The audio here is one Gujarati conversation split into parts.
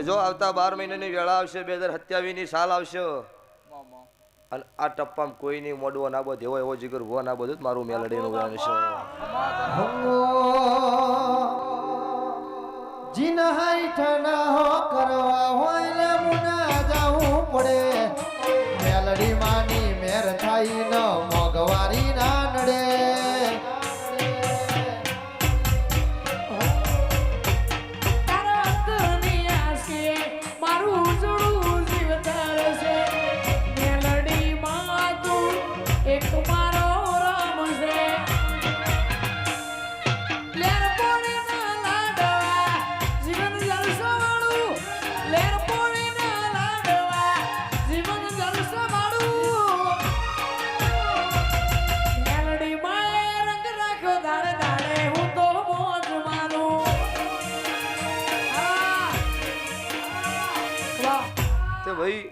જો આવતા 12 મહિનાની વેળા આવશે 2027 ની સાલ આવશે અને આ ટપ્પામાં કોઈ નહીં મોડવો ના બધો એવો એવો જીગર હો ના બધું મારું મેલડીનું ગાન છે જીન હાઈઠના હો કરવા હોય લે મુના જાવું પડે મેલડી માની મેર થાય ન મોગવારી ના નડે ભાઈ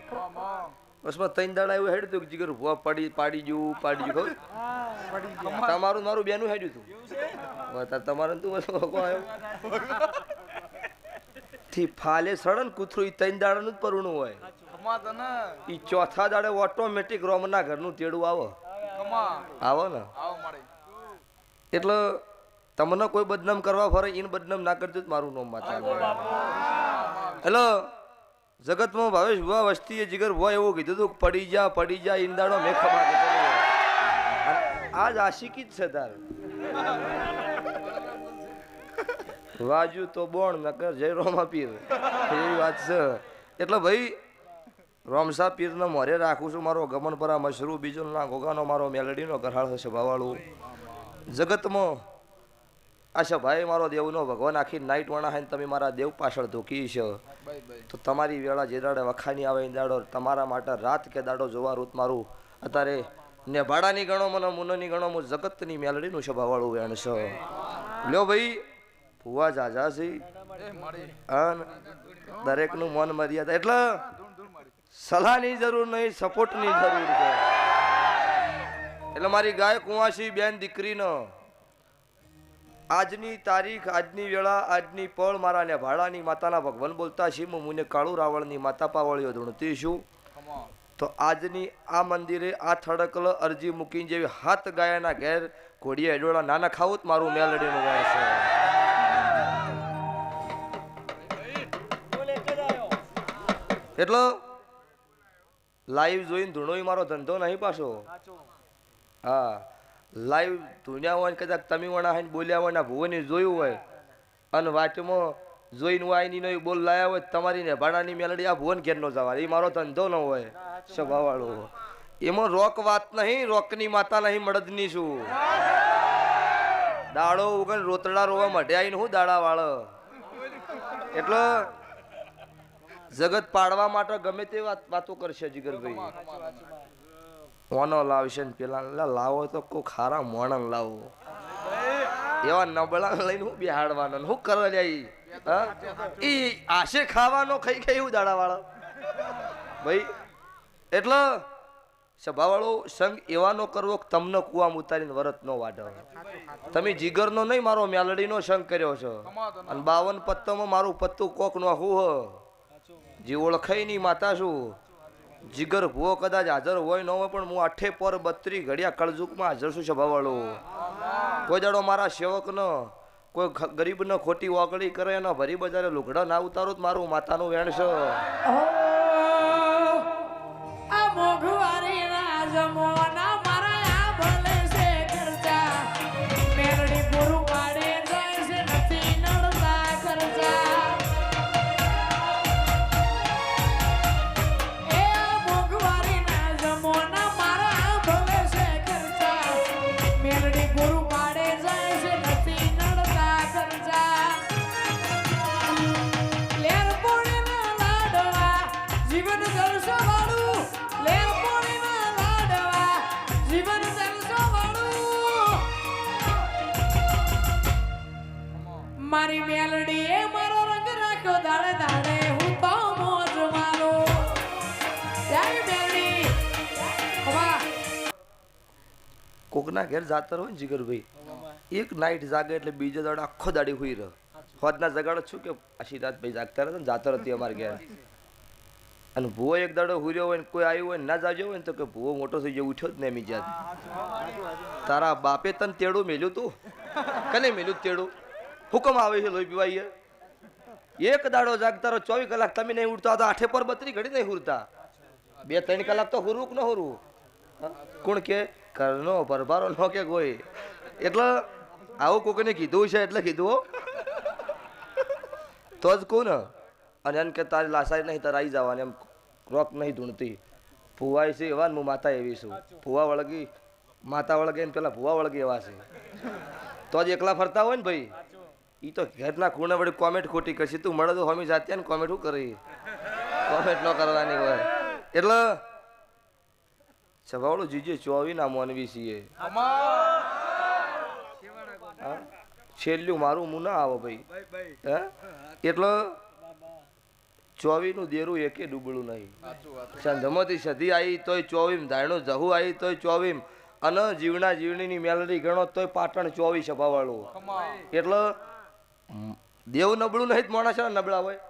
બસમાં 3 દાડા એવું હેડ્યું હતું જીગર ભૂવા પાડી ગયું ખબર તમારું મારું બેનું હેડ્યું હતું તમારે તું થી ફાલે સડન કૂતરું 3 દાડાનું જ પરણું હોય ઈ ચોથા દાડે ઓટોમેટિક રોમના ઘરનું તેડું આવો ને એટલે તમને કોઈ બદનામ કરવા ફરે ઈને બદનામ ના કરજો મારું નામ માતા હેલો જગતમાં ભાવેશ ભુવા વસ્તીએ જીગર ભુવા એવું કીધું હતું પડી જા ઈંદાડો મેં ખબર આજ આશિકી જ છે તારે વાજુ તો બોણ નકર જય રોમા પીર એવી વાત છે એટલે ભાઈ રોમસા પીરનો મોરે રાખું છું મારો ગમન પરા મશરૂ બીજો ના ગોગાનો મારો મેલડીનો ગરહાળ છે સભાવાળું જગતમાં આશા ભાઈ મારો દેવનો ભગવાન આખી નાઈટ વણા હાઈને તમે મારા દેવ પાછળ ધોકી છે તો તમારી વેળા જે દાડે વખાની આવે એ દાડો તમારા માટે રાત કે દાડો જોવા રૂત મારું અત્યારે ને ભાડાની ગણો મને મુનની ગણો હું જગતની મેલડીનું સભાવાળું વેણ છે લ્યો ભાઈ ભુવા જાજા છે દરેકનું મન મર્યાદા એટલે સલાહની જરૂર નહીં સપોર્ટની જરૂર છે એટલે મારી ગાય કુંવાસી બેન દીકરીનો આજની તારીખ આજની વેળા આજની પળ મારા ને ભાડાની માતાના ભગવાન બોલતા છે મુને કાળુ રાવણની માતા પાવળીઓ ધૂણતી છું તો આજની આ મંદિરે આ થડકલ અરજી મૂકીને જેવી હાથ ગાયાના ઘેર ઘોડીએ એડોળા નાના ખાવું જ મારું મેલડીનું ગાય છે એટલે લાઈવ જોઈને ધૂણોય મારો ધંધો નહીં પાછો હા લાઈવ ધૂણ્યા હોય કદાચ તમે વણા હોય બોલ્યા હોય ને ભુવની જોયું હોય અને વાંચમાં જોઈને વાયની બોલ લાયા હોય તમારી ને ભાડાની મેલડી આ ભુવન ઘેર નો જવા એ મારો ધંધો ન હોય સ્વભાવવાળો એમાં રોક વાત નહીં રોકની માતા નહીં મળદની છું દાડો ઉગન રોતડા રોવા મઢે આવીને હું દાડા વાળો એટલે જગત પાડવા માટે ગમે તે વાતો કરશે જીગરભાઈ ઓનો લાવશે ને પેલા લાવો તો કોઈ ખારા મોણન લાવો એવા નબળા લઈને હું બિહાડવાનો હું કરવા જાય ઈ આશે ખાવાનો ખાઈ એવું દાડા વાળો ભાઈ એટલે સભાવાળો સંગ એવાનો કરવો તમને કુવામાં ઉતારીને વરત નો વાઢો તમે જીગરનો નહીં મારો મેલડીનો સંગ કર્યો છો અને 52 પત્તોમાં મારું પત્તું કોક નો હું જે ઓળખાઈ ની માતા છું જીગર ભૂવો કદાચ હાજર હોય ન હોય પણ હું 8 પર 32 ઘડિયા કળજુગમાં હાજર છું સભાવાળો કોઈ દાડો મારા સેવકનો કોઈ ગરીબનો ખોટી વાગડી કરે એનો ભરી બજારે લુગડા ના ઉતારો મારું માતાનું વેણ છે આ મોઘવારી ના જમવાના મારા ભલે છે ખર્ચા મેરડી પૂરું પાડે જાય છે નથી નડતા ખર્ચા મારી મેલડી એ મારો રંગ રાખ્યો દાડે દાડે હું તો મોજ મારો જય મેલડી વાહ કોકના ઘેર જાતર હોય ને જીગરભાઈ એક નાઈટ જાગે એટલે બીજો દાડો આખો દાડી હુઈ રહે હોદના જગાડો છું કે આશી રાત ભાઈ જાગતા હતા ને જાતર હતી અમારે ઘેર અને ભૂવો એક દાડો હુર્યો હોય ને કોઈ આવ્યું હોય ને ના જાગ્યો હોય ને તો કે ભૂવો મોટો થઈ ગયો ઉઠ્યો જ ને એમી જાત તારા બાપે તને તેડું મેલ્યું તું કને મેલ્યું તેડું હુકમ આવે છે લોહી પીવાય એક દાડો જાગતા રહો 24 કલાક તમે નહીં ઉઠતા તો 8 પર 32 ઘડી નહીં હુરતા 2-3 કલાક તો હુરવું કે ન હુરવું કોણ કે કરનો પરભારો ન કે કોઈ એટલે આવું કોકને કીધું છે એટલે કીધું તો જ કહું ને અને એમ કે તારી લાસાઈ નહીં તારે આવી જવાની એમ રોક નહીં ધૂણતી ભૂવાય છે એવા ને હું માતા એવી છું ભૂવા વળગી માતા વળગે ને પેલા ભૂવા વળગી એવા છે તો જ એકલા ફરતા હોય ને ભાઈ એ તો ઘરના ખૂણે વળી કોમેન્ટ ખોટી કરશે તું મળે તો હમી જાતી ને કોમેન્ટ શું કરી કોમેન્ટ ન કરવાની હોય એટલે સવાળો જીજે 24 ના મોનવી છીએ છેલ્લું મારું મું ના આવો ભાઈ હે એટલે 24 નું દેરું એકે ડૂબળું નહીં સંધમતી સધી આવી તોય 24 ધાયણું જહુ આવી તોય 24 અને જીવના જીવણીની મેલડી ગણો તોય પાટણ 24 સભાવાળું એટલે દેવ નબળું નહીં માણસ નબળા હોય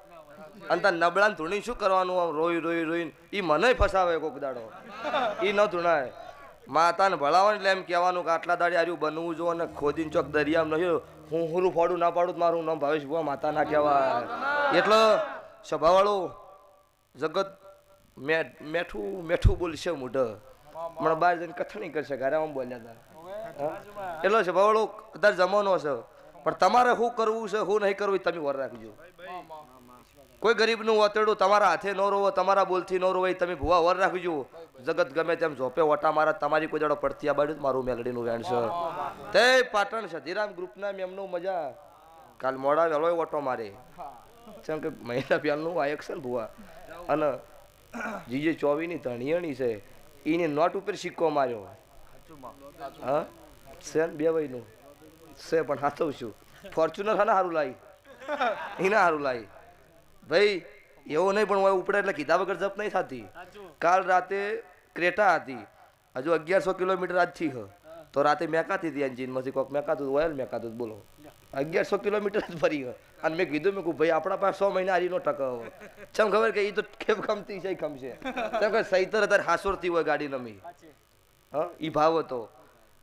અને તાર નબળાને ધૂણી શું કરવાનું આમ રોઈ રોઈ રોઈને એ મને ફસાવે કોક દાડો એ ન ધૂણાય માતાને ભળાવે એટલે એમ કહેવાનું કે આટલા દાડે આર્યું બનવું જો અને ખોદીને ચોક દરિયામાં નહીં હું હુરું ફોડું ના પાડું મારું નામ ભાવેશ ભુવા માતા ના કહેવાય એટલે સભાવાળું જગત મેઠું મેઠું બોલશે મોઢ હમણાં બહાર જઈને કથણી કરશે ઘરે આમ બોલ્યા હતા એટલે સભાવાળું કદાચ જમાનો છે પણ તમારે શું કરવું છે શું નહીં કરવું તમે વર રાખજો કોઈ ગરીબનું વતેડું તમારા હાથે ન રોવો તમારા બોલથી ન રોવાય તમે ભૂવા વર રાખજો જગત ગમે તેમ ઝોપે ઓટા મારા તમારી કોઈ દાડો પડતી આ બાજુ મારું મેલડીનું વેણ છે તે પાટણ સધીરામ ગ્રુપના મેમનું મજા કાલ મોડા વેલો ઓટો મારે જેમ કે મહિના પહેલનું આ એક્શન ભૂવા અને જીજે 24 ની ધણિયાણી છે એની નોટ ઉપર સિક્કો માર્યો હા છે ને 2 વયનું છે પણ હાથવું છું ફોર્ચ્યુનર હા સારું લાવી એને સારું લાવી ભાઈ એવું નહીં પણ હું ઉપડે એટલે કીધા વગર જપ નહીં થતી કાલ રાતે ક્રેટા હતી હજુ 1100 કિલોમીટર આજથી હ તો રાતે મેકાતી હતી એન્જિનમાંથી કોઈક મેકાતું ઓઇલ મેકાતું બોલો 1100 કિલોમીટર જ ફરી અને મેં કીધું મેં કહું ભાઈ આપણા પાસે 100 મહિના હારી નો ટકાવ ચમ ખબર કે એ તો કેમ ખમતી છે ખમશે કેમ કે સહીતર અત્યારે હાસોરતી હોય ગાડી નમી હા એ ભાવ હતો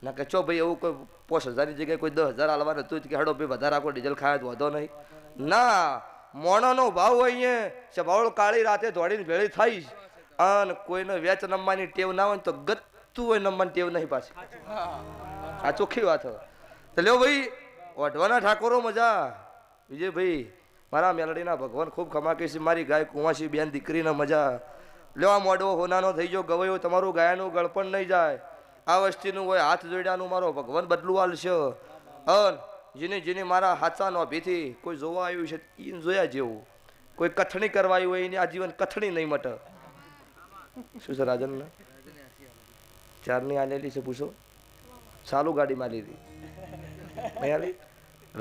ના કે ચો ભાઈ એવું કોઈ 5000 ની જગ્યાએ કોઈ 10,000 હાલવાનું હતું કે હડો ભાઈ વધારે આખો ડીઝલ ખાય તો વધો નહીં ના મોણાનો ભાવ હોય અહીંયા સભાવળો કાળી રાતે દોડીને ભેળી થઈશ અને કોઈને વેચ નમવાની ટેવ ના હોય તો ગત્તું હોય નમવાની ટેવ નહીં પાછી આ ચોખ્ખી વાત હોય તો લ્યો ભાઈ ઓઢવાના ઠાકોરો મજા વિજયભાઈ મારા મેલડીના ભગવાન ખૂબ ખમાકે છે મારી ગાય કુંવાસી બેન દીકરીના મજા લ્યો આ મોડવો હોનાનો થઈ ગયો ગવાયો તમારું ગાયનું ગળપણ નહીં જાય આ વસ્તીનું હોય હાથ જોડ્યાનું મારો ભગવાન બદલું હાલશે અન જેને મારા હાથાનો ભીથી કોઈ જોવા આવ્યું છે એને જોયા જેવું કોઈ કથણી કરવા આવ્યું હોય એને આજીવન કથણી નહીં મટે શું છે રાજનને 4 ની આલેલી છે પૂછો ચાલુ ગાડીમાં લીધી નહીં આલી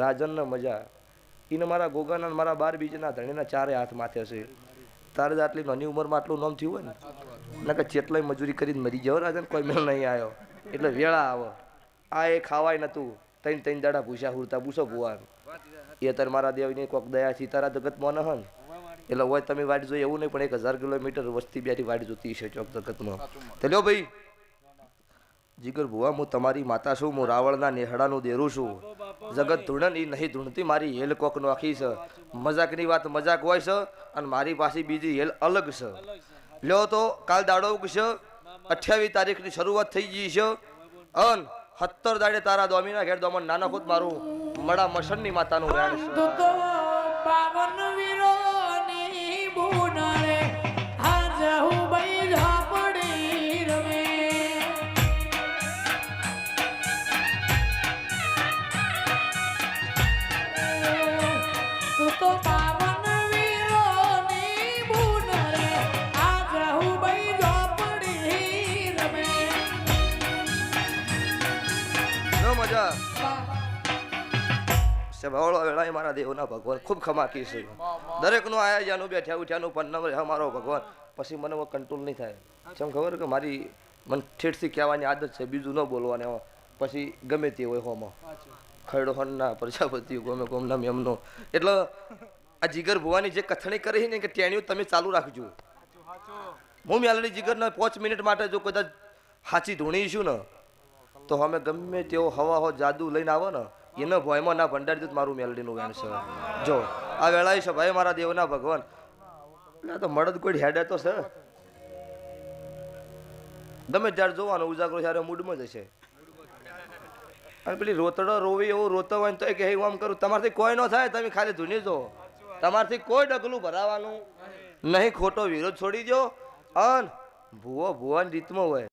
રાજનને મજા એને મારા ગોગાના મારા 12 બીજના ધણીના 4 હાથ માથે છે તારે જ આટલી નાની ઉંમરમાં આટલું નામ થયું હોય ને કે ચેટલાય મજૂરી કરીને મરી જાવ રાજન કોઈ મેળ નહીં આવ્યો એટલે વેળા આવે આ એ ખાવાય નતું 3 દાડા ભૂસા હુરતા પૂછો ભુવા એ અત્યારે મારા દેવની કોક દયા સીતારા જગત મોન હન એટલે હોય તમે વાટ જોઈએ એવું નહીં પણ 1000 કિલોમીટર વસ્તી બેઠી વાટ જોતી છે ચોક જગતમાં તો લ્યો ભાઈ જીગર ભુવા હું તમારી માતા છું હું રાવણના નેહડાનું દેરું છું જગત ધૂણન એ નહીં ધૂણતી મારી હેલ કોક નોખી છે મજાકની વાત મજાક હોય છે અને મારી પાસે બીજી હેલ અલગ છે લ્યો તો કાલ દાડો છે 28 તારીખની શરૂઆત થઈ ગઈ છે અન 70 દાડે તારા દોમીના ઘેર દોમન નાના ખુદ મારું મડા મસનની માતાનું વેણ છે તો પાવન વીરોની બુનારે આજ હું બઈ ઝાપડી રમે તો પાવન વીરોની બુનારે આજ હું બઈ ઝાપડી રમે મજા સભાવળો વેળાએ મારા દેવના ભગવાન ખૂબ ખમાકી છે દરેકનું આયા જ્યાંનું બેઠ્યા ઉઠ્યાનું પણ નંબર મારો ભગવાન પછી મને કંટ્રોલ નહીં થાય જેમ ખબર કે મારી મને ઠેઠથી કહેવાની આદત છે બીજું ન બોલવાની પછી ગમે તે હોય હોમાં ખરડો હનના પ્રજાપતિ ગમે કોમના એમનો એટલે આ જીગર ભુવાની જે કથણી કરી ને કે ટેણીઓ તમે ચાલુ રાખજો. હું મેલડી જીગરના 5 મિનિટ માટે જો કદાચ હાચી ધૂણીશું ને તો અમે ગમે તેવો હવા હો જાદુ લઈને આવો ને એના ભોયમાં ના ભંડારી દૂત મારું મેલડીનું વેણ છે. જો આ વેળાએ છે ભાઈ મારા દેવના ભગવાન એટલે તો મળદ કોઈ હેડે તો છે ગમે ત્યારે જોવાનો ઉજાગરો ત્યારે મૂડમાં જ હશે. અને પેલી રોતડો રોવી એવું રોતો હોય ને તો કે હું આમ કરું તમારથી કોઈ ન થાય તમે ખાલી ધૂની જો તમારથી કોઈ ડગલું ભરાવાનું નહીં. ખોટો વિરોધ છોડી દો અને ભૂવો ભુવાની રીતમાં હોય.